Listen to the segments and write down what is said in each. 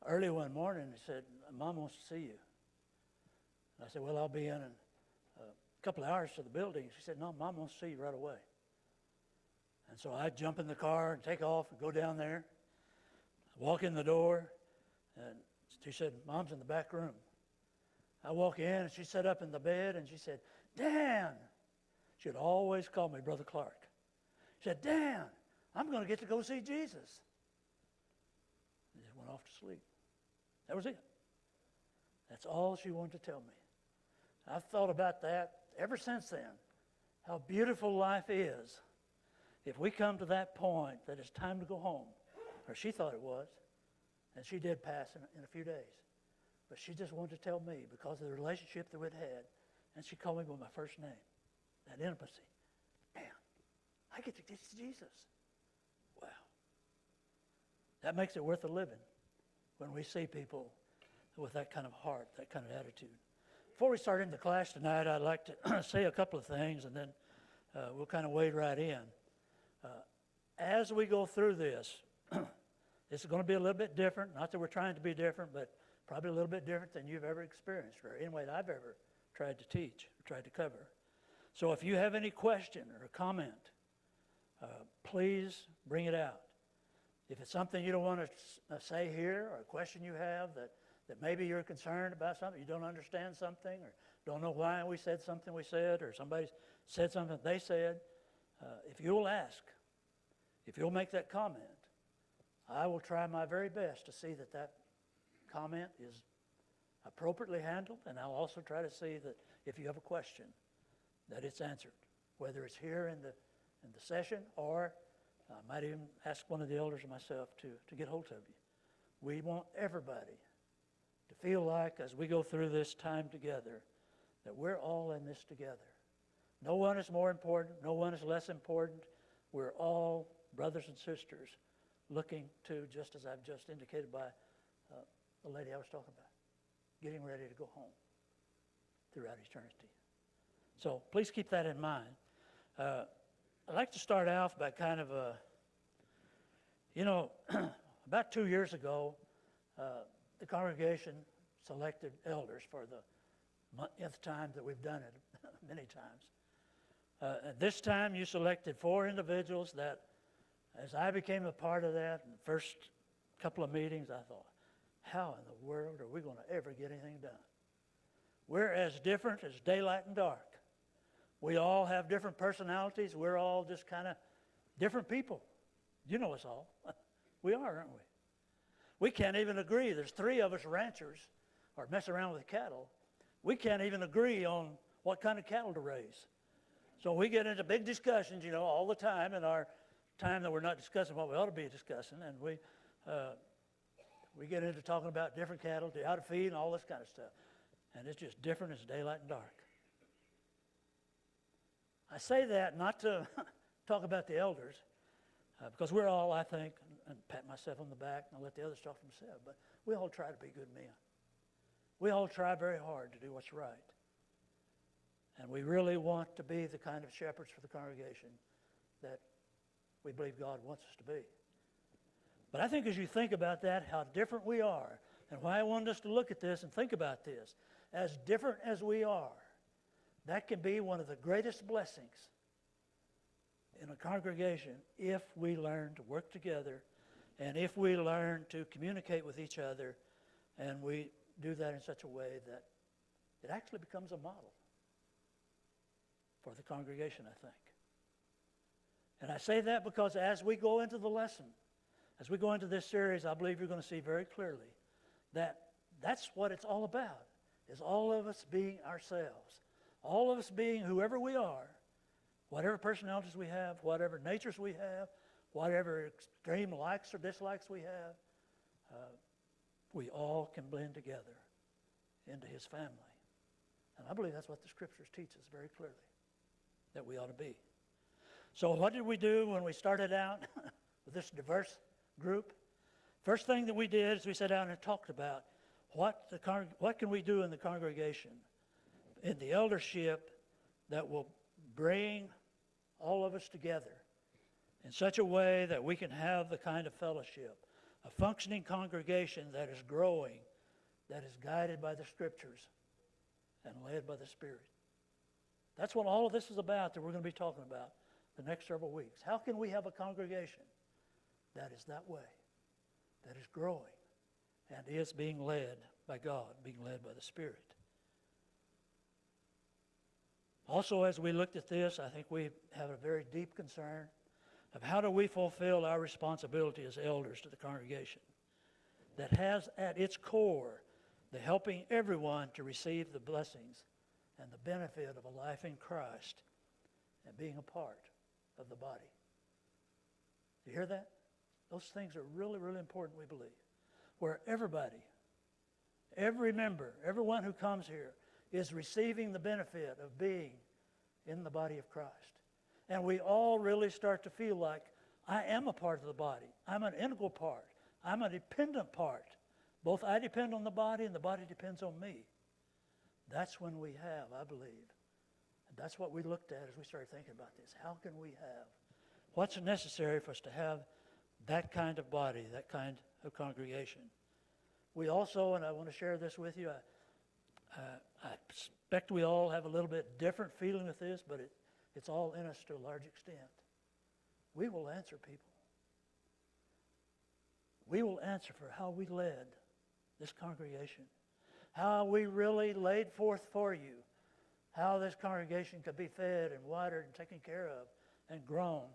early one morning, he said, Mom wants to see you. And I said, well, I'll be in a couple of hours to the building. She said, no, Mom wants to see you right away. And so I jump in the car and take off and go down there, walk in the door, and she said, Mom's in the back room. I walk in, and she sat up in the bed, and she said, Dan. She'd always call me Brother Clark. She said, Dan, I'm going to get to go see Jesus. And just went off to sleep. That was it. That's all she wanted to tell me. I've thought about that ever since then, how beautiful life is if we come to that point that it's time to go home, or she thought it was, and she did pass in a few days. But she just wanted to tell me because of the relationship that we'd had, and she called me by my first name, that intimacy. Man, I get to get to Jesus. Wow. That makes it worth the living when we see people with that kind of heart, that kind of attitude. Before we start into class tonight, I'd like to say a couple of things, and then we'll kind of wade right in. As we go through this, this is going to be a little bit different. Not that we're trying to be different, but probably a little bit different than you've ever experienced, or anyway that I've ever tried to teach, or tried to cover. So if you have any question or comment, please bring it out. If it's something you don't want to say here, or a question you have that maybe you're concerned about something, you don't understand something, or don't know why we said something we said, or somebody said something they said, if you'll ask, if you'll make that comment, I will try my very best to see that that comment is appropriately handled, and I'll also try to see that if you have a question, that it's answered, whether it's here in the session, or I might even ask one of the elders or myself to get hold of you. We want everybody to feel like, as we go through this time together, that we're all in this together. No one is more important. No one is less important. We're all brothers and sisters looking to, just as I've just indicated by the lady I was talking about, getting ready to go home throughout eternity. So please keep that in mind. I'd like to start off by kind of about 2 years ago, the congregation selected elders for the nth time that we've done it many times. At this time, you selected 4 individuals that, as I became a part of that, in the first couple of meetings, I thought, how in the world are we going to ever get anything done? We're as different as daylight and dark. We all have different personalities. We're all just kind of different people. You know us all. We are, aren't we? We can't even agree. There's 3 of us ranchers, or mess around with cattle. We can't even agree on what kind of cattle to raise. So we get into big discussions, all the time in our time that we're not discussing what we ought to be discussing, and we get into talking about different cattle, how to feed, and all this kind of stuff. And it's just different as daylight and dark. I say that not to talk about the elders, because we're all, I think, and pat myself on the back, and I'll let the others talk for themselves, but we all try to be good men. We all try very hard to do what's right. And we really want to be the kind of shepherds for the congregation that we believe God wants us to be. But I think as you think about that, how different we are, and why I wanted us to look at this and think about this, as different as we are, that can be one of the greatest blessings in a congregation if we learn to work together, and if we learn to communicate with each other, and we do that in such a way that it actually becomes a model for the congregation, I think. And I say that because as we go into the lesson, as we go into this series, I believe you're going to see very clearly that that's what it's all about, is all of us being ourselves. All of us being whoever we are, whatever personalities we have, whatever natures we have, whatever extreme likes or dislikes we have, we all can blend together into His family. And I believe that's what the Scriptures teach us very clearly, that we ought to be. So what did we do when we started out with this diverse group? First thing that we did is we sat down and talked about what can we do in the congregation, in the eldership, that will bring all of us together in such a way that we can have the kind of fellowship, A functioning congregation that is growing, that is guided by the Scriptures and led by the Spirit. That's what all of this is about that we're going to be talking about the next several weeks. How can we have a congregation that is that way, that is growing, and is being led by God, being led by the Spirit? Also, as we looked at this, I think we have a very deep concern of how do we fulfill our responsibility as elders to the congregation that has at its core the helping everyone to receive the blessings and the benefit of a life in Christ and being a part of the body. You hear that? Those things are really, really important, we believe. Where everybody, every member, everyone who comes here is receiving the benefit of being in the body of Christ. And we all really start to feel like, I am a part of the body. I'm an integral part. I'm a dependent part. Both I depend on the body and the body depends on me. That's when we have, I believe. And that's what we looked at as we started thinking about this. How can we have? What's necessary for us to have that kind of body, that kind of congregation? We also, and I want to share this with you, I expect we all have a little bit different feeling with this, but it's all in us to a large extent. We will answer people. We will answer for how we led this congregation, how we really laid forth for you, how this congregation could be fed and watered and taken care of and grown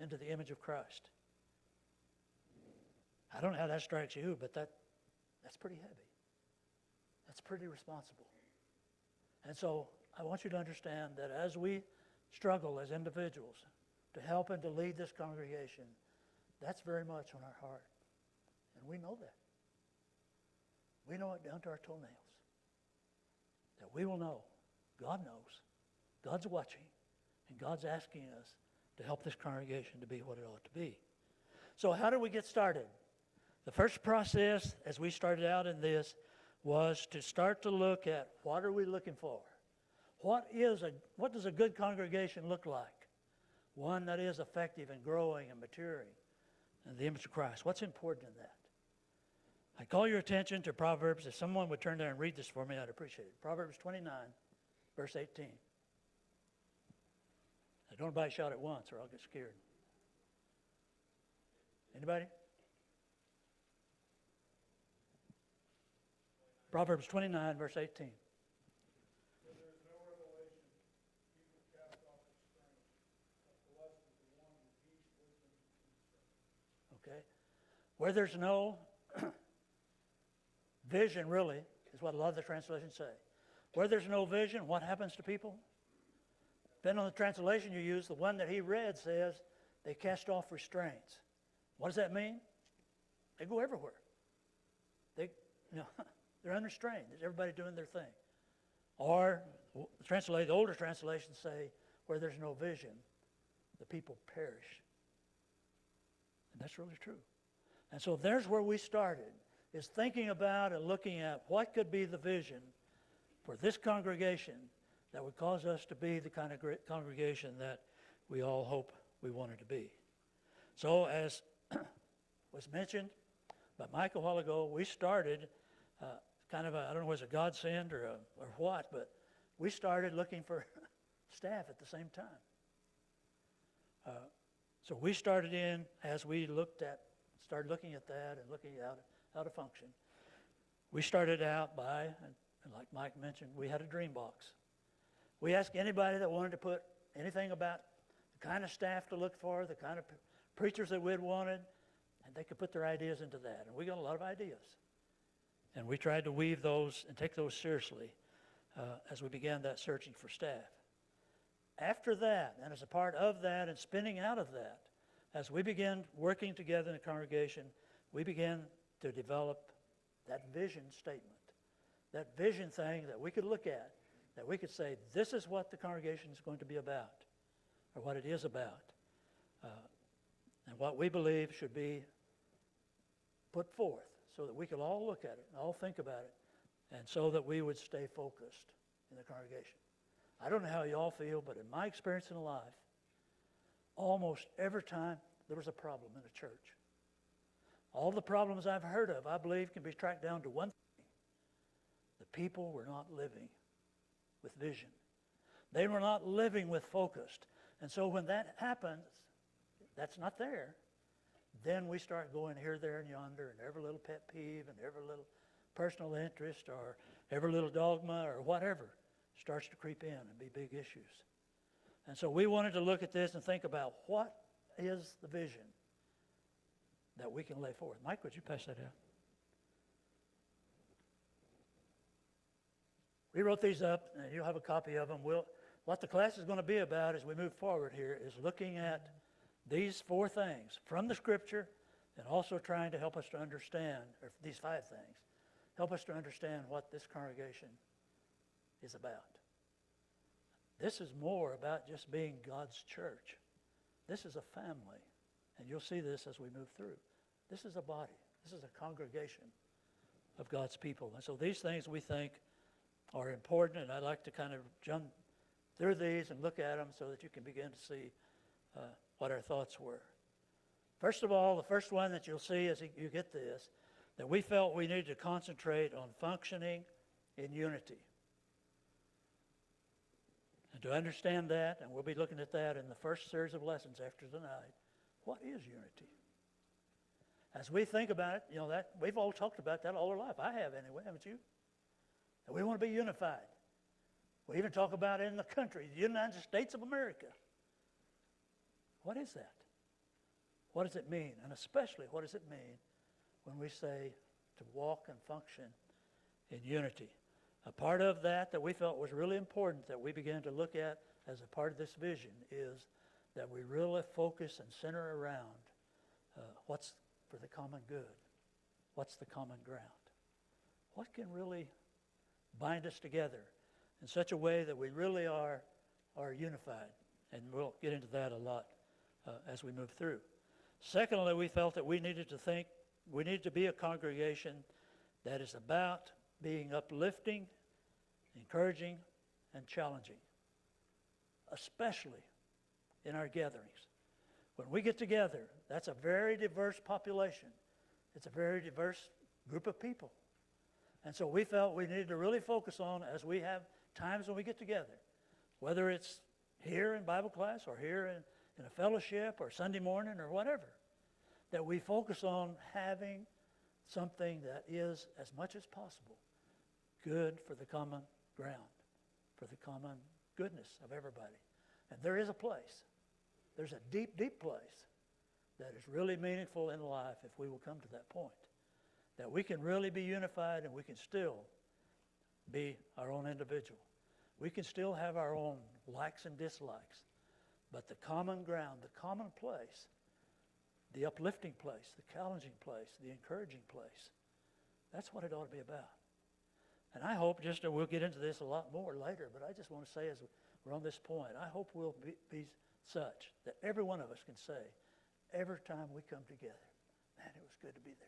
into the image of Christ. I don't know how that strikes you, but that's pretty heavy. That's pretty responsible. And so I want you to understand that as we struggle as individuals to help and to lead this congregation, that's very much on our heart. And we know that. We know it down to our toenails. That we will know. God knows. God's watching. And God's asking us to help this congregation to be what it ought to be. So how do we get started? The first process, as we started out in this, was to start to look at what are we looking for? What does a good congregation look like? One that is effective and growing and maturing in the image of Christ. What's important in that? I call your attention to Proverbs. If someone would turn there and read this for me, I'd appreciate it. Proverbs 29, verse 18. Now, don't everybody shout at once or I'll get scared. Anybody? Proverbs 29, verse 18. Okay. Where there's no vision, really, is what a lot of the translations say. Where there's no vision, what happens to people? Depending on the translation you use, the one that he read says they cast off restraints. What does that mean? They go everywhere. They're unrestrained. There's everybody doing their thing. Or the older translations say, where there's no vision, the people perish. And that's really true. And so there's where we started, is thinking about and looking at what could be the vision for this congregation that would cause us to be the kind of congregation that we all hope we wanted to be. So as was mentioned by Mike a while ago, we started I don't know, was it a godsend or what, but we started looking for staff at the same time. So we started in, as we started looking at that and looking at how to function. We started out by, and like Mike mentioned, we had a dream box. We asked anybody that wanted to put anything about the kind of staff to look for, the kind of preachers that we'd wanted, and they could put their ideas into that. And we got a lot of ideas. And we tried to weave those and take those seriously as we began that searching for staff. After that, and as a part of that and spinning out of that, as we began working together in the congregation, we began to develop that vision statement, that vision thing that we could look at, that we could say, this is what the congregation is going to be about, or what it is about, and what we believe should be put forth so that we could all look at it and all think about it, and so that we would stay focused in the congregation. I don't know how you all feel, but in my experience in life, almost every time there was a problem in a church, All the problems I've heard of, I believe, can be tracked down to one thing. The people were not living with vision. They were not living with focused. And so when that happens, that's not there, then we start going here, there, and yonder, and every little pet peeve and every little personal interest or every little dogma or whatever starts to creep in and be big issues. And so we wanted to look at this and think about what is the vision that we can lay forth. Mike, would you pass that out? We wrote these up, and you'll have a copy of them. What the class is going to be about as we move forward here is looking at these 4 things from the Scripture and also trying to help us to understand, or these 5 things, help us to understand what this congregation is about. This is more about just being God's church. This is a family, and you'll see this as we move through. This is a body. This is a congregation of God's people. And so these things we think are important, and I'd like to kind of jump through these and look at them so that you can begin to see what our thoughts were. First of all, the first one that you'll see as you get this, that we felt we needed to concentrate on functioning in unity. And to understand that, and we'll be looking at that in the first series of lessons after tonight, what is unity? As we think about it, that we've all talked about that all our life. I have anyway, haven't you? And we want to be unified. We even talk about it in the country, the United States of America. What is that? What does it mean? And especially, what does it mean when we say to walk and function in unity? A part of that we felt was really important that we began to look at as a part of this vision is that we really focus and center around what's for the common good. What's the common ground? What can really bind us together in such a way that we really are unified? And we'll get into that a lot as we move through. Secondly, we felt that we needed to be a congregation that is about being uplifting, encouraging, and challenging, especially in our gatherings. When we get together, that's a very diverse population. It's a very diverse group of people. And so we felt we needed to really focus on, as we have times when we get together, whether it's here in Bible class or here in a fellowship or Sunday morning or whatever, that we focus on having something that is, as much as possible, good for the common ground, for the common goodness of everybody. And there is a place. There's a deep, deep place that is really meaningful in life if we will come to that point. That we can really be unified and we can still be our own individual. We can still have our own likes and dislikes. But the common ground, the common place, the uplifting place, the challenging place, the encouraging place, that's what it ought to be about. And I hope, we'll get into this a lot more later, but I just want to say as we're on this point, I hope we'll be such that every one of us can say, every time we come together, man, it was good to be there.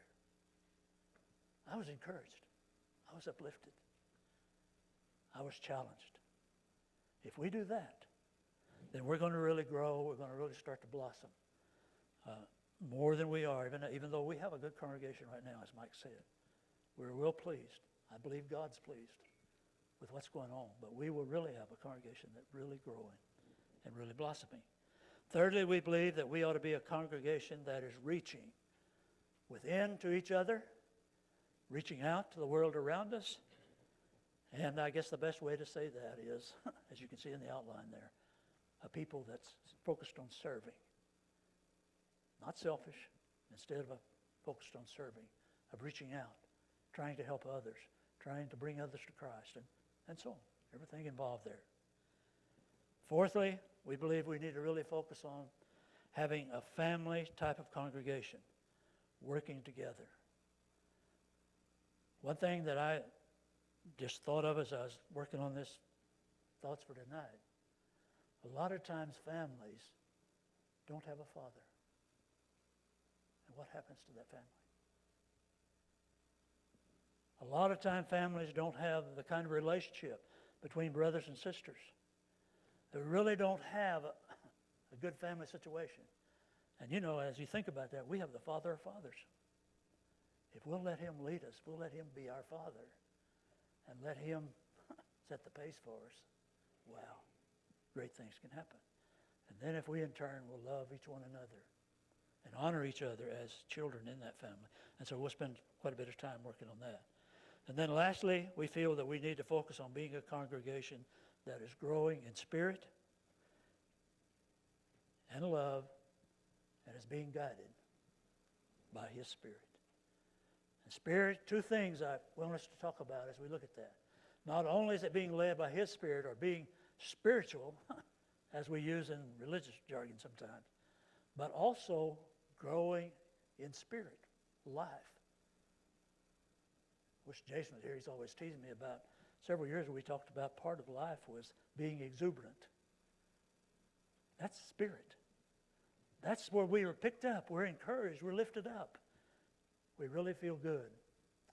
I was encouraged. I was uplifted. I was challenged. If we do that, then we're going to really grow. We're going to really start to blossom more than we are, even though we have a good congregation right now, as Mike said. We're real pleased. I believe God's pleased with what's going on. But we will really have a congregation that's really growing and really blossoming. Thirdly, we believe that we ought to be a congregation that is reaching within to each other, reaching out to the world around us. And I guess the best way to say that is, as you can see in the outline there, a people that's focused on serving. Not selfish, instead of focused on serving, of reaching out, trying to help others, trying to bring others to Christ, and so on. Everything involved there. Fourthly, we believe we need to really focus on having a family type of congregation, working together. One thing that I just thought of as I was working on this thoughts for tonight, a lot of times families don't have a father. And what happens to that family? A lot of time families don't have the kind of relationship between brothers and sisters. They really don't have a good family situation. And as you think about that, we have the Father of fathers. if we'll let him lead us, we'll let him be our Father, and let him set the pace for us, wow, great things can happen. And then if we in turn will love each one another and honor each other as children in that family. And so we'll spend quite a bit of time working on that. And then lastly, we feel that we need to focus on being a congregation that is growing in spirit and love and is being guided by his Spirit. And Spirit, two things I want us to talk about as we look at that. Not only is it being led by his Spirit or being spiritual, as we use in religious jargon sometimes, but also growing in spirit, life. Wish Jason was here. He's always teasing me about several years ago we talked about part of life was being exuberant. That's spirit. That's where we are picked up. We're encouraged. We're lifted up. We really feel good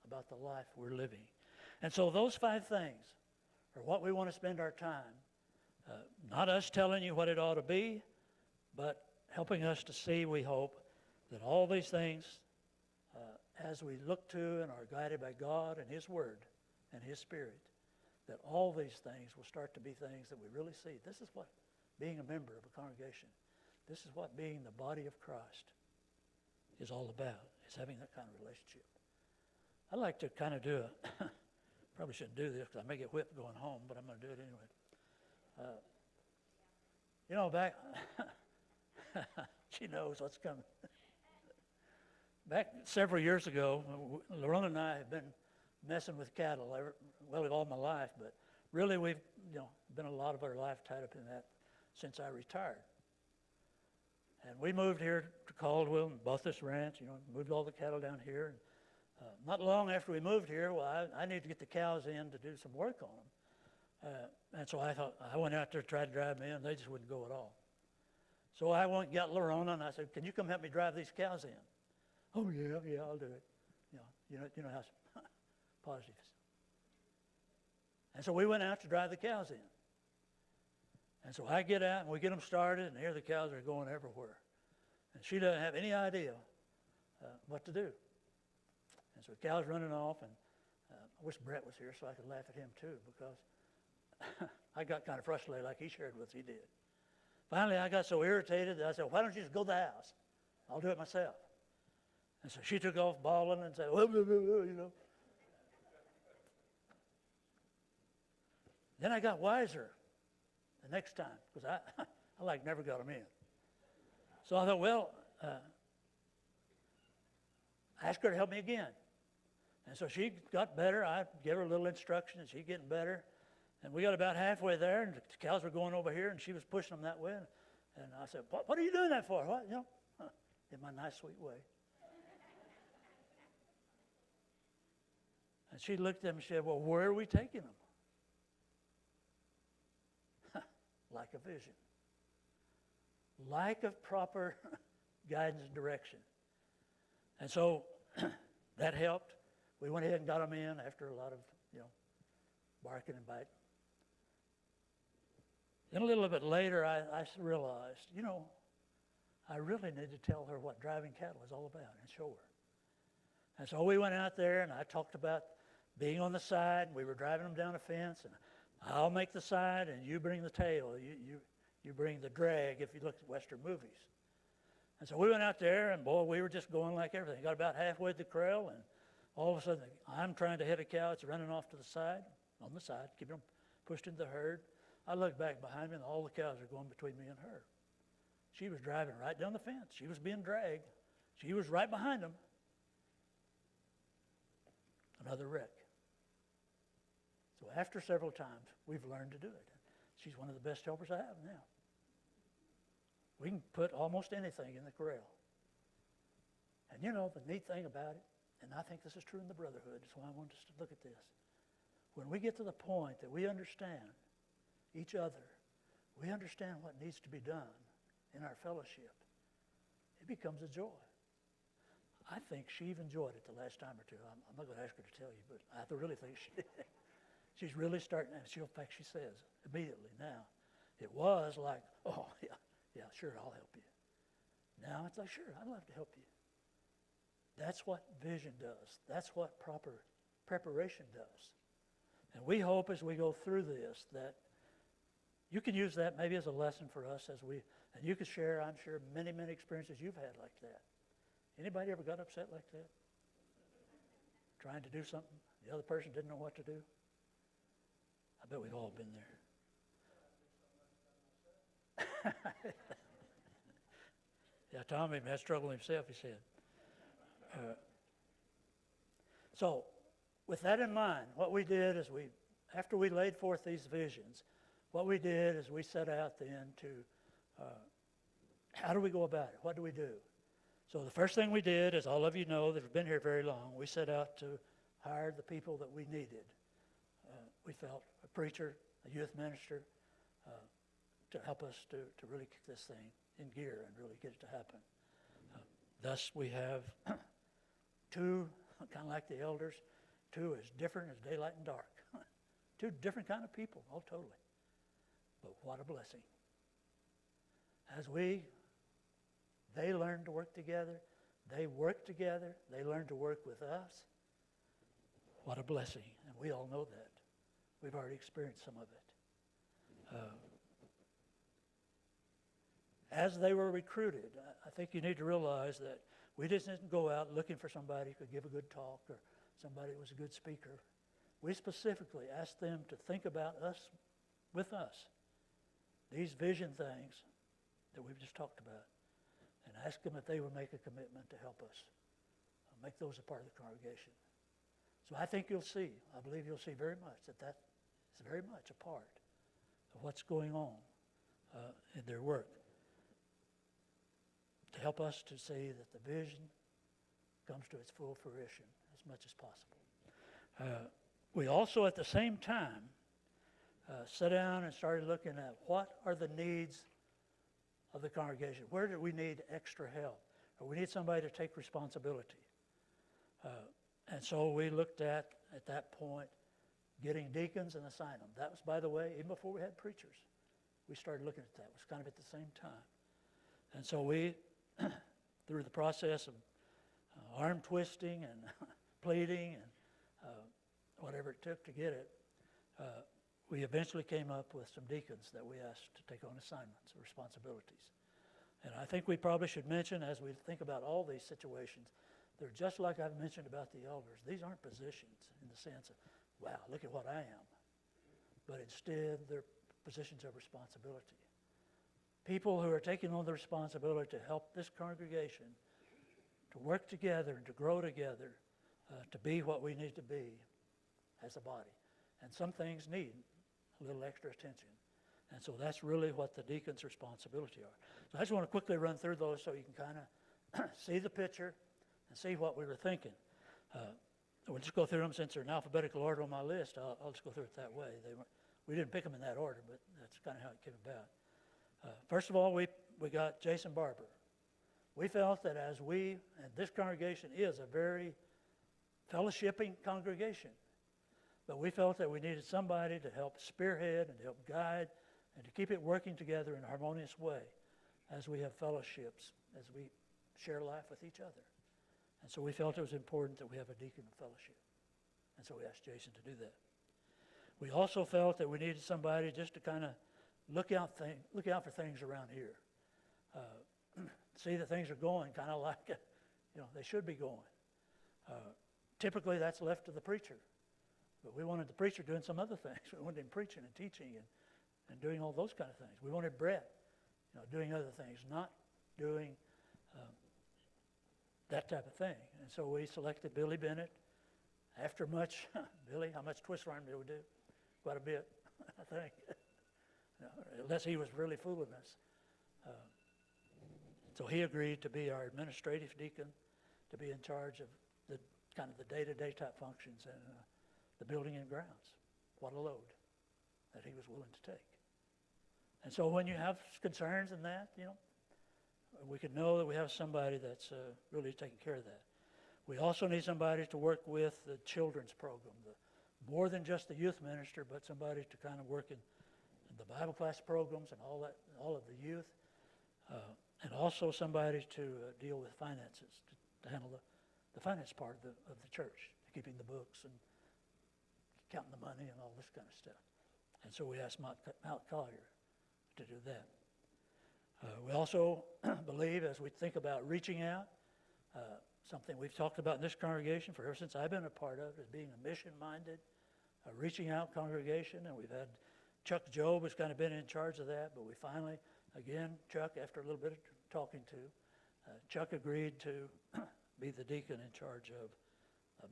about the life we're living. And so those 5 things are what we want to spend our time. Not us telling you what it ought to be, but helping us to see, we hope, that all these things, as we look to and are guided by God and his Word and his Spirit, that all these things will start to be things that we really see. This is what being a member of a congregation, this is what being the body of Christ is all about, is having that kind of relationship. I'd like to kind of do a, probably shouldn't do this because I may get whipped going home, but I'm going to do it anyway. Back, she knows what's coming. Back several years ago, Lorena and I have been messing with cattle all my life, but really we've been a lot of our life tied up in that since I retired. And we moved here to Caldwell and bought this ranch, moved all the cattle down here. And, not long after we moved here, I needed to get the cows in to do some work on them. And so I went out there to try to drive them in. They just wouldn't go at all. So I went and got Lorena, and I said, can you come help me drive these cows in? Oh, yeah, I'll do it. You know how positive. And so we went out to drive the cows in. And so I get out, and we get them started, and here the cows are going everywhere. And she doesn't have any idea what to do. And so the cows running off, and I wish Brett was here so I could laugh at him too, because I got kind of frustrated like he shared with us, he did. Finally, I got so irritated that I said, why don't you just go to the house? I'll do it myself. And so she took off bawling and said, Then I got wiser the next time, because I never got them in. So I thought, ask her to help me again. And so she got better. I gave her a little instruction, and she's getting better. And we got about halfway there, and the cows were going over here, and she was pushing them that way. And I said, what are you doing that for? What? In my nice, sweet way. And she looked at him and said, well, where are we taking them? Like a vision. Like a proper guidance and direction. And so that helped. We went ahead and got them in after a lot of, barking and biting. Then a little bit later, I realized, I really need to tell her what driving cattle is all about and show her. And so we went out there, and I talked about being on the side. We were driving them down a fence, and I'll make the side, and you bring the tail. You bring the drag if you look at Western movies. And so we went out there, and boy, we were just going like everything. Got about halfway to the corral, and all of a sudden, I'm trying to hit a cow. It's running off to the side, on the side, keeping them pushed into the herd. I look back behind me, and all the cows are going between me and her. She was driving right down the fence. She was being dragged. She was right behind them. Another wreck. So after several times, we've learned to do it. She's one of the best helpers I have now. We can put almost anything in the corral. And the neat thing about it, and I think this is true in the brotherhood, that's why I want us to look at this. When we get to the point that we understand each other, we understand what needs to be done in our fellowship, it becomes a joy. I think she even enjoyed it the last time or two. I'm not going to ask her to tell you, but I really think she did. She's really starting, and in fact, she says immediately now, it was like, oh, yeah, sure, I'll help you. Now it's like, sure, I'd love to help you. That's what vision does. That's what proper preparation does. And we hope as we go through this that you can use that maybe as a lesson for us and you can share, I'm sure, many, many experiences you've had like that. Anybody ever got upset like that? Trying to do something, the other person didn't know what to do? I bet we've all been there. Yeah, Tommy had struggled himself, he said. So, with that in mind, what we did is after we laid forth these visions, what we did is we set out then to, how do we go about it? What do we do? So the first thing we did, as all of you know that have been here very long, we set out to hire the people that we needed. We felt a preacher, a youth minister, to help us to really kick this thing in gear and really get it to happen. Thus we have two, kind of like the elders, two as different as daylight and dark. Two different kind of people, oh totally. But what a blessing. As they learned to work together, they worked together, they learned to work with us. What a blessing, and we all know that. We've already experienced some of it. As they were recruited, I think you need to realize that we just didn't go out looking for somebody who could give a good talk or somebody who was a good speaker. We specifically asked them to think about us, with us, these vision things that we've just talked about, and ask them if they would make a commitment to help us make those a part of the congregation. So I think you'll see, I believe you'll see very much that is very much a part of what's going on in their work, to help us to see that the vision comes to its full fruition as much as possible. We also, at the same time, sat down and started looking at what are the needs of the congregation. Where do we need extra help? Or we need somebody to take responsibility. And so we looked at that point, getting deacons and assign them. That was, by the way, even before we had preachers. We started looking at that. It was kind of at the same time. And so we, through the process of arm twisting and pleading and whatever it took to get it, we eventually came up with some deacons that we asked to take on assignments or responsibilities. And I think we probably should mention, as we think about all these situations, they're just like I've mentioned about the elders. These aren't positions in the sense of, wow, look at what I am. But instead, they're positions of responsibility. People who are taking on the responsibility to help this congregation to work together and to grow together, to be what we need to be as a body. And some things need a little extra attention. And so that's really what the deacon's responsibility are. So I just want to quickly run through those so you can kind of see the picture and see what we were thinking. We'll just go through them since they're in alphabetical order on my list. I'll just go through it that way. We didn't pick them in that order, but that's kind of how it came about. First of all, we got Jason Barber. We felt that and this congregation is a very fellowshipping congregation, but we felt that we needed somebody to help spearhead and to help guide and to keep it working together in a harmonious way as we have fellowships, as we share life with each other. And so we felt it was important that we have a deacon of fellowship. And so we asked Jason to do that. We also felt that we needed somebody just to kind of look out for things around here. See that things are going kind of like, they should be going. Typically that's left to the preacher. But we wanted the preacher doing some other things. We wanted him preaching and teaching and doing all those kind of things. We wanted Brett, doing other things, not doing that type of thing. And so we selected Billy Bennett. After much, Billy, how much twist rhyme did we do? Quite a bit, I think. Unless he was really fooling us. So he agreed to be our administrative deacon, to be in charge of the kind of the day-to-day type functions and the building and grounds. What a load that he was willing to take. And so when you have concerns in that, we could know that we have somebody that's really taking care of that. We also need somebody to work with the children's program, more than just the youth minister, but somebody to kind of work in the Bible class programs and all of the youth, and also somebody to deal with finances, to handle the the finance part of the church, keeping the books and counting the money and all this kind of stuff. And so we asked Mount Collier to do that. We also believe, as we think about reaching out, something we've talked about in this congregation for ever since I've been a part of, is being a mission-minded, reaching out congregation. And we've had Chuck Job has kind of been in charge of that, but we finally, again, Chuck, after a little bit of talking to, Chuck agreed to be the deacon in charge of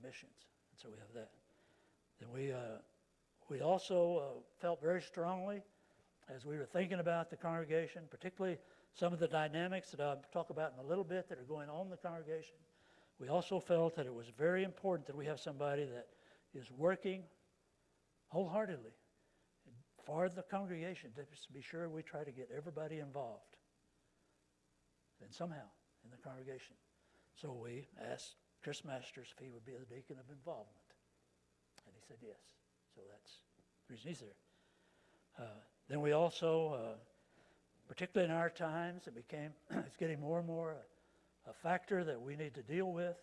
missions. And so we have that. Then we also felt very strongly, as we were thinking about the congregation, particularly some of the dynamics that I'll talk about in a little bit that are going on in the congregation, we also felt that it was very important that we have somebody that is working wholeheartedly for the congregation, to be sure we try to get everybody involved and somehow in the congregation. So we asked Chris Masters if he would be the deacon of involvement, and he said yes. So that's the reason he's there. Then we also, particularly in our times, it's getting more and more a factor that we need to deal with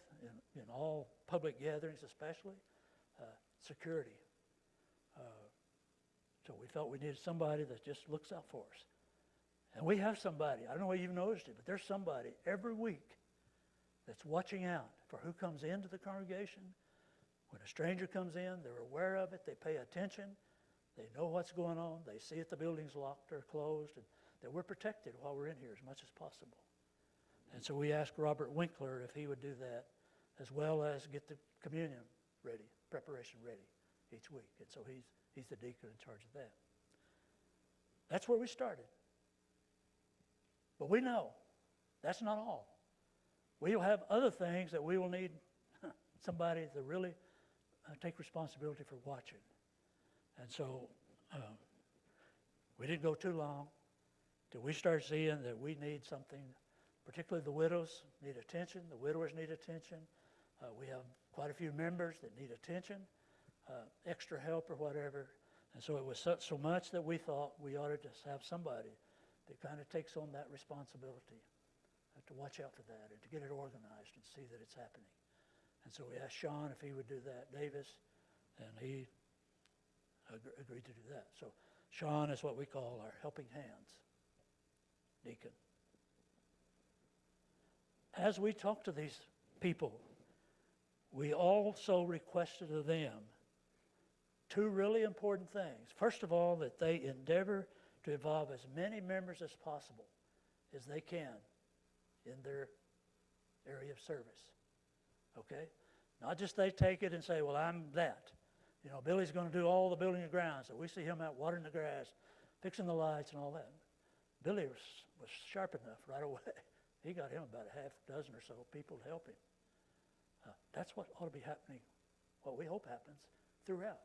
in all public gatherings, especially security. So we felt we needed somebody that just looks out for us. And we have somebody, I don't know if you've noticed it, but there's somebody every week that's watching out for who comes into the congregation. When a stranger comes in, they're aware of it, they pay attention, they know what's going on, they see if the building's locked or closed, and that we're protected while we're in here as much as possible. And so we asked Robert Winkler if he would do that, as well as get the communion ready, preparation ready each week. And so he's the deacon in charge of that. That's where we started. But we know that's not all. We will have other things that we will need somebody to really take responsibility for watching. And so we didn't go too long till we started seeing that we need something, particularly the widows need attention, the widowers need attention. We have quite a few members that need attention, extra help or whatever. And so it was so much that we thought we ought to just have somebody that kind of takes on that responsibility to watch out for that and to get it organized and see that it's happening. And so we asked Sean if he would do that, Davis, and he agreed to do that. So Sean is what we call our helping hands deacon. As we talk to these people, we also requested of them two really important things. First of all, that they endeavor to involve as many members as possible as they can in their area of service. Okay? Not just they take it and say, well, I'm that. You know, Billy's going to do all the building and grounds. So we see him out watering the grass, fixing the lights and all that. Billy was sharp enough right away. He got him about a half dozen or so people to help him. That's what ought to be happening, what we hope happens throughout.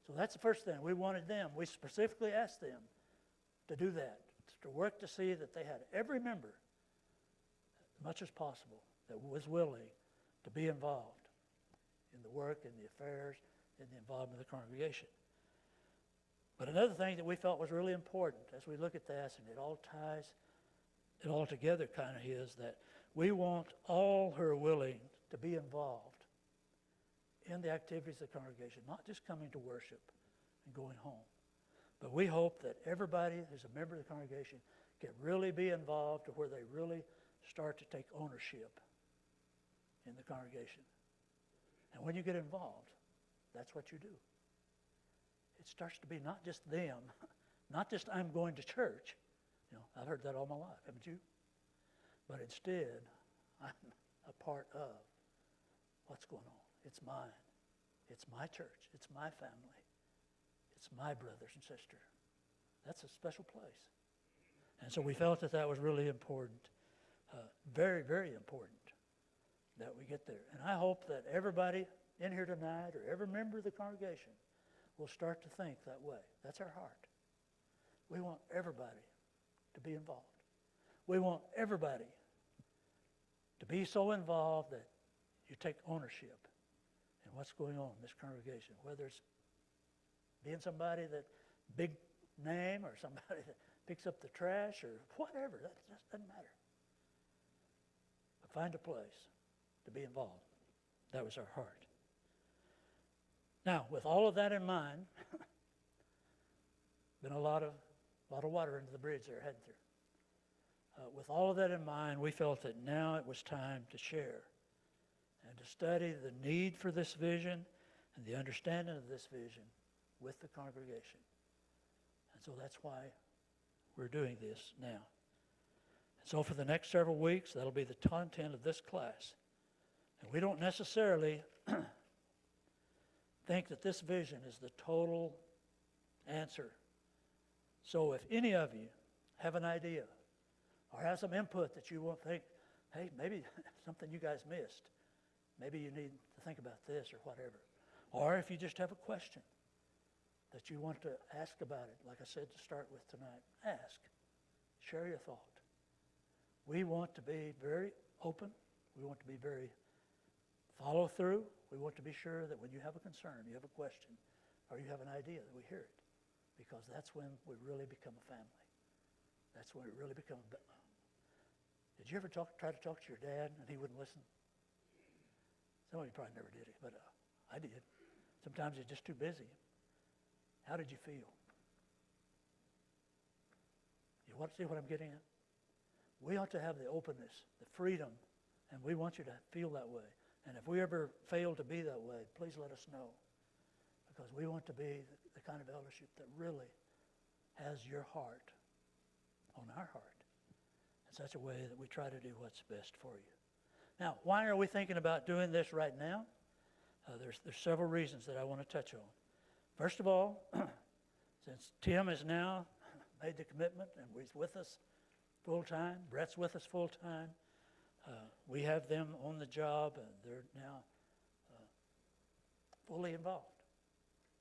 So that's the first thing. We wanted them. We specifically asked them to do that, to work to see that they had every member, as much as possible, that was willing to be involved in the work and the affairs and the involvement of the congregation. But another thing that we felt was really important as we look at this, and it all ties it all together kind of, is that we want all who are willing to be involved in the activities of the congregation, not just coming to worship and going home. But we hope that everybody who's a member of the congregation can really be involved to where they really start to take ownership in the congregation. And when you get involved, that's what you do. It starts to be not just them, not just I'm going to church. You know, I've heard that all my life, haven't you? But instead, I'm a part of what's going on. It's mine. It's my church. It's my family. It's my brothers and sisters. That's a special place. And so we felt that that was really important, very, very important that we get there. And I hope that everybody in here tonight or every member of the congregation will start to think that way. That's our heart. We want everybody to be involved. We want everybody to be so involved that you take ownership in what's going on in this congregation, whether it's being somebody that big name or somebody that picks up the trash or whatever. That just doesn't matter. But find a place to be involved. That was our heart. Now, with all of that in mind, been a lot of water under the bridge there, hadn't there? With all of that in mind, we felt that now it was time to share and to study the need for this vision and the understanding of this vision with the congregation. And so that's why we're doing this now. And so for the next several weeks, that'll be the content of this class. And we don't necessarily think that this vision is the total answer. So if any of you have an idea or have some input that you won't think, hey, maybe something you guys missed, maybe you need to think about this or whatever. Or if you just have a question that you want to ask about it, like I said to start with tonight, ask. Share your thought. We want to be very open. We want to be very follow through. We want to be sure that when you have a concern, you have a question, or you have an idea, that we hear it. Because that's when we really become a family. That's when we really become a... Did you ever try to talk to your dad and he wouldn't listen? Some of you probably never did it, but I did. Sometimes he's just too busy. How did you feel? You want to see what I'm getting at? We ought to have the openness, the freedom, and we want you to feel that way. And if we ever fail to be that way, please let us know. Because we want to be the kind of eldership that really has your heart on our heart in such a way that we try to do what's best for you. Now, why are we thinking about doing this right now? There's several reasons that I want to touch on. First of all, since Tim has now made the commitment and he's with us full time, Brett's with us full time, we have them on the job and they're now fully involved.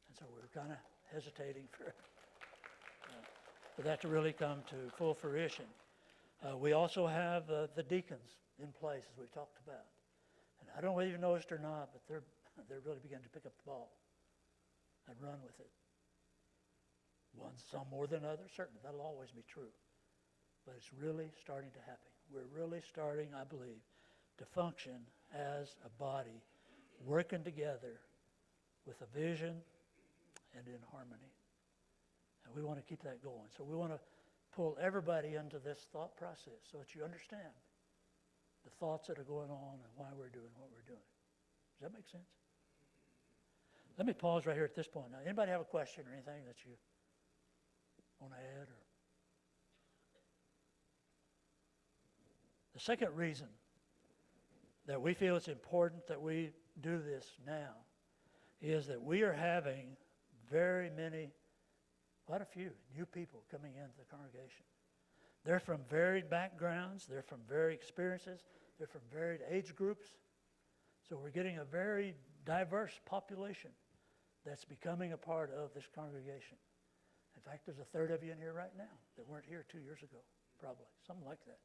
And so we're kind of hesitating for that to really come to full fruition. We also have the deacons in place, as we talked about. And I don't know whether you noticed or not, but they're really beginning to pick up the ball and run with it. Some more than others, certainly. That'll always be true. But it's really starting to happen. We're really starting, I believe, to function as a body, working together with a vision and in harmony. And we want to keep that going. So we want to pull everybody into this thought process so that you understand the thoughts that are going on and why we're doing what we're doing. Does that make sense? Let me pause right here at this point. Now, anybody have a question or anything that you want to add? Or the second reason that we feel it's important that we do this now is that we are having quite a few new people coming into the congregation. They're from varied backgrounds, they're from varied experiences, they're from varied age groups. So we're getting a very diverse population that's becoming a part of this congregation. In fact, there's a third of you in here right now that weren't here 2 years ago, probably, something like that.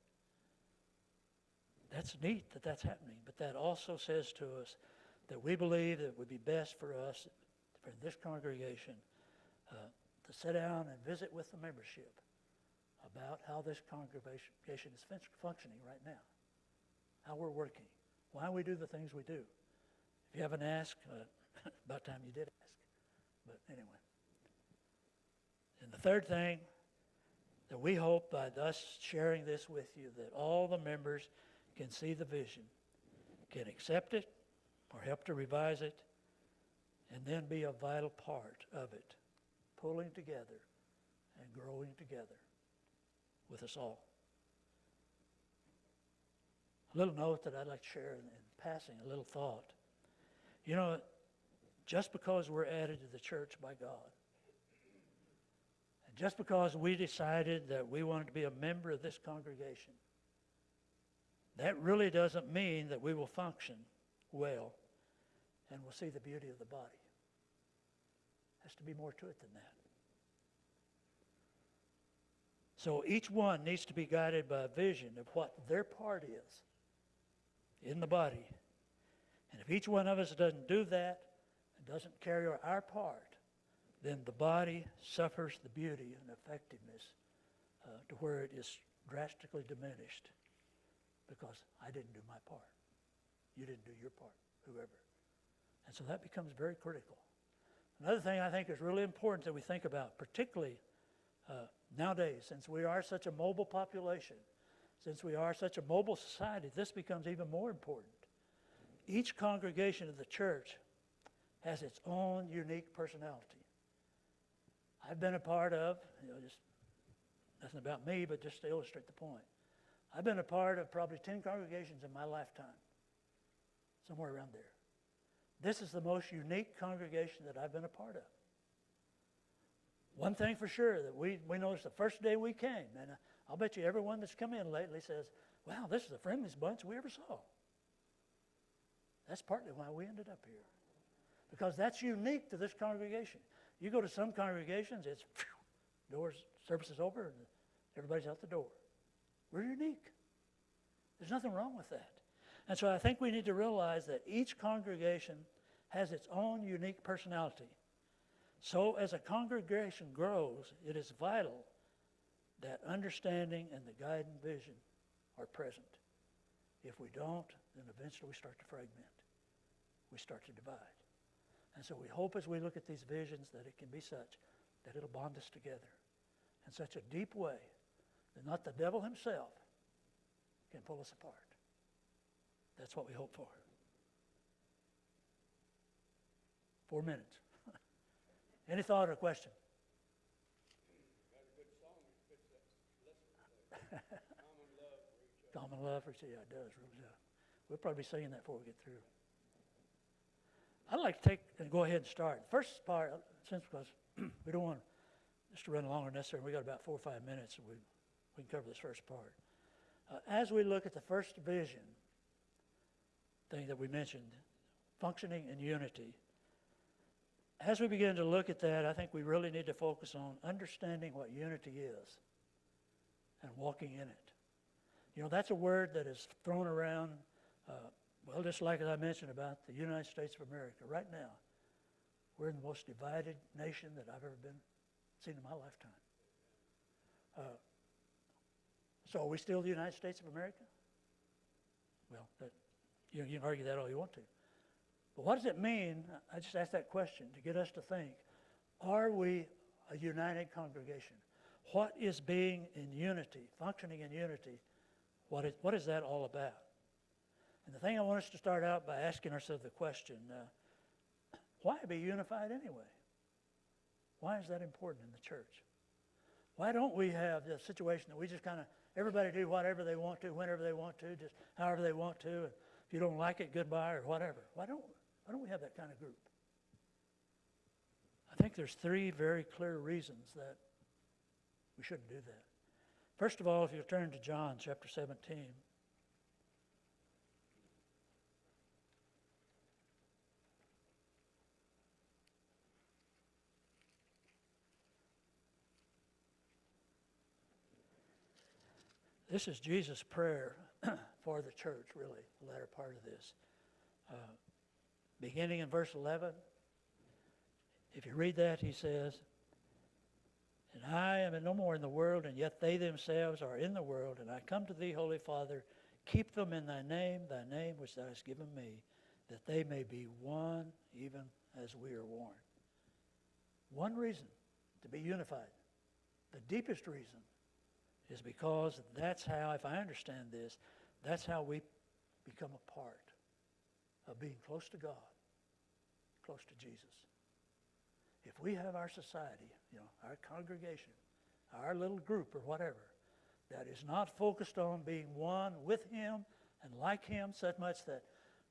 That's neat that that's happening, but that also says to us that we believe that it would be best for us, for this congregation, to sit down and visit with the membership about how this congregation is functioning right now, how we're working, why we do the things we do. If you haven't asked, about time you did ask. But anyway. And the third thing that we hope by us sharing this with you, that all the members can see the vision, can accept it or help to revise it, and then be a vital part of it, pulling together and growing together with us all. A little note that I'd like to share in passing, a little thought. You know, just because we're added to the church by God, and just because we decided that we wanted to be a member of this congregation, that really doesn't mean that we will function well and we'll see the beauty of the body. There has to be more to it than that. So each one needs to be guided by a vision of what their part is in the body. And if each one of us doesn't do that and doesn't carry our part, then the body suffers the beauty and effectiveness to where it is drastically diminished because I didn't do my part. You didn't do your part, whoever. And so that becomes very critical. Another thing I think is really important that we think about, particularly nowadays, since we are such a mobile population, since we are such a mobile society, this becomes even more important. Each congregation of the church has its own unique personality. I've been a part of, just nothing about me, but just to illustrate the point. I've been a part of probably 10 congregations in my lifetime, somewhere around there. This is the most unique congregation that I've been a part of. One thing for sure that we noticed the first day we came, and I'll bet you everyone that's come in lately says, wow, this is the friendliest bunch we ever saw. That's partly why we ended up here. Because that's unique to this congregation. You go to some congregations, it's doors, service is over, and everybody's out the door. We're unique. There's nothing wrong with that. And so I think we need to realize that each congregation has its own unique personality. So as a congregation grows, it is vital that understanding and the guide and vision are present. If we don't, then eventually we start to fragment. We start to divide. And so we hope as we look at these visions that it can be such that it'll bond us together in such a deep way that not the devil himself can pull us apart. That's what we hope for. 4 minutes. Any thought or question? Got a good song that fits that lesson. Common love for each other. Yeah, it does. Really does. We'll probably be singing that before we get through. I'd like to take and go ahead and start. The first part, since because we don't want this to run longer than necessary, we got about 4 or 5 minutes, so we can cover this first part. As we look at the first vision thing that we mentioned, functioning in unity, as we begin to look at that, I think we really need to focus on understanding what unity is and walking in it. You know, that's a word that is thrown around, well, just like I mentioned about the United States of America. Right now, we're in the most divided nation that I've ever seen in my lifetime. So are we still the United States of America? Well, you can argue that all you want to. But what does it mean? I just asked that question to get us to think. Are we a united congregation? What is being in unity, functioning in unity? What is that all about? And the thing I want us to start out by asking ourselves the question, why be unified anyway? Why is that important in the church? Why don't we have the situation that we just kind of, everybody do whatever they want to, whenever they want to, just however they want to, and if you don't like it, goodbye or whatever. Why don't we have that kind of group? I think there's 3 very clear reasons that we shouldn't do that. First of all, if you turn to John chapter 17. This is Jesus' prayer for the church, really, the latter part of this. Beginning in verse 11, if you read that, he says, "And I am no more in the world, and yet they themselves are in the world, and I come to thee, Holy Father, keep them in thy name which thou hast given me, that they may be one, even as we are one." One reason to be unified, the deepest reason, is because that's how, if I understand this, that's how we become a part of being close to God, close to Jesus. If we have our society, our congregation, our little group or whatever, that is not focused on being one with Him and like Him so much that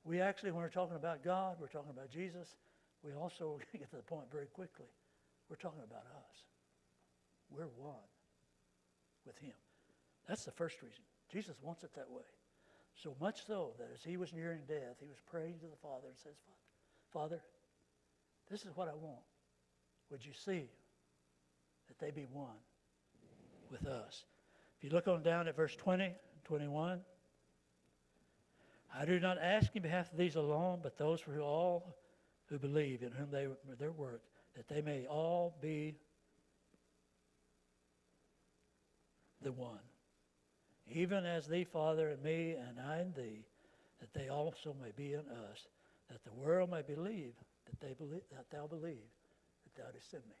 we actually, when we're talking about God, we're talking about Jesus, we also get to the point very quickly. We're talking about us. We're one with Him. That's the first reason. Jesus wants it that way. So much so that as He was nearing death, He was praying to the Father and says, Father, this is what I want. Would you see that they be one with us? If you look on down at verse 20 and 21, I do not ask in behalf of these alone, but those for all who believe, in whom their work, that they may all be the one. Even as thee, Father, and me, and I in thee, that they also may be in us, that the world may believe that thou believe that thou didst send me.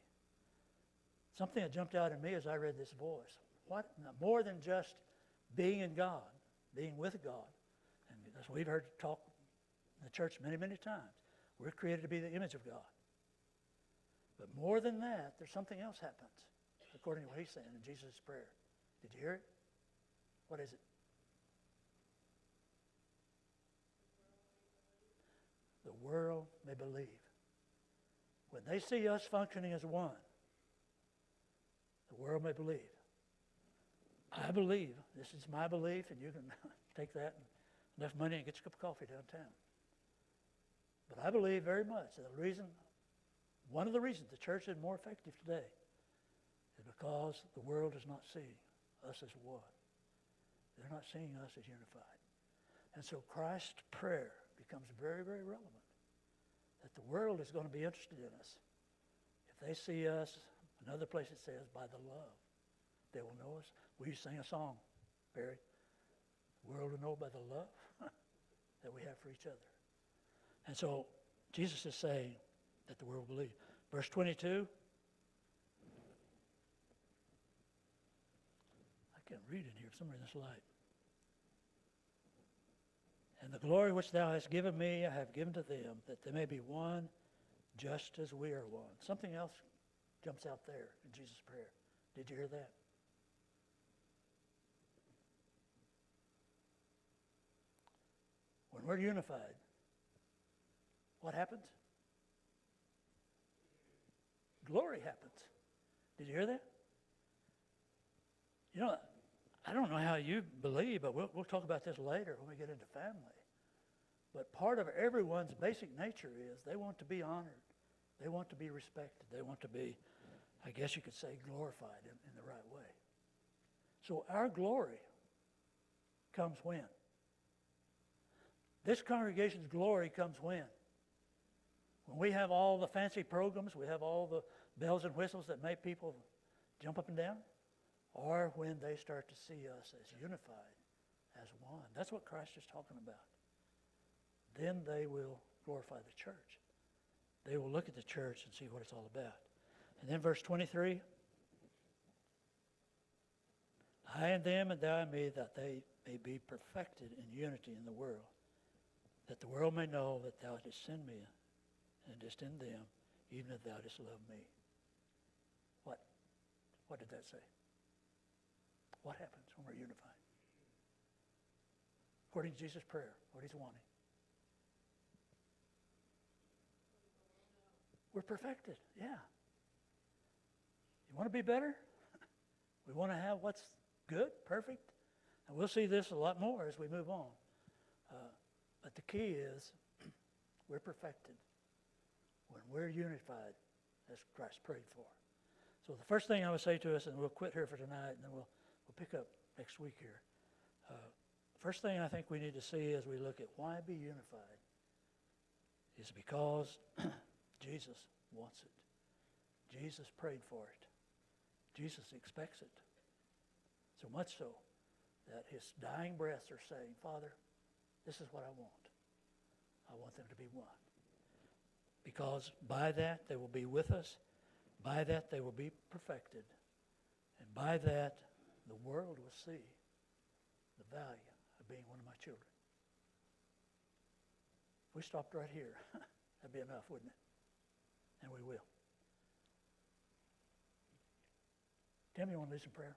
Something that jumped out at me as I read this voice. What more than just being in God, being with God, and as we've heard talk in the church many, many times, we're created to be the image of God. But more than that, there's something else happens, according to what he's saying in Jesus' prayer. Did you hear it? What is it? The world may believe. When they see us functioning as one, the world may believe. I believe, this is my belief, and you can take that and enough money and get you a cup of coffee downtown. But I believe very much that one of the reasons the church is more effective today is because the world does not see us as one. They're not seeing us as unified. And so Christ's prayer becomes very, very relevant. That the world is going to be interested in us. If they see us, another place it says, by the love, they will know us. We sing a song, Barry. The world will know by the love that we have for each other. And so Jesus is saying that the world will believe. Verse 22. I can't read it here. Somewhere in this light. And the glory which thou hast given me, I have given to them, that they may be one, just as we are one. Something else jumps out there in Jesus' prayer. Did you hear that? When we're unified, what happens? Glory happens. Did you hear that? You know, I don't know how you believe, but we'll talk about this later when we get into family. But part of everyone's basic nature is they want to be honored. They want to be respected. They want to be, I guess you could say, glorified in the right way. So our glory comes when? This congregation's glory comes when? When we have all the fancy programs, we have all the bells and whistles that make people jump up and down, or when they start to see us as unified, as one. That's what Christ is talking about. Then they will glorify the church. They will look at the church and see what it's all about. And then verse 23, I and them and thou and me, that they may be perfected in unity in the world, that the world may know that thou didst send me, and didst in them, even as thou didst love me. What did that say? What happens when we're unified? According to Jesus' prayer, what he's wanting. We're perfected, yeah. You want to be better? We want to have what's good, perfect. And we'll see this a lot more as we move on. But the key is we're perfected when we're unified as Christ prayed for. So the first thing I would say to us, and we'll quit here for tonight, and then we'll pick up next week here. First thing I think we need to see as we look at why be unified is because Jesus wants it. Jesus prayed for it. Jesus expects it. So much so that his dying breaths are saying, Father, this is what I want. I want them to be one. Because by that they will be with us. By that they will be perfected. And by that the world will see the value of being one of my children. If we stopped right here, that'd be enough, wouldn't it? And we will. Tim, you want to lead some prayer?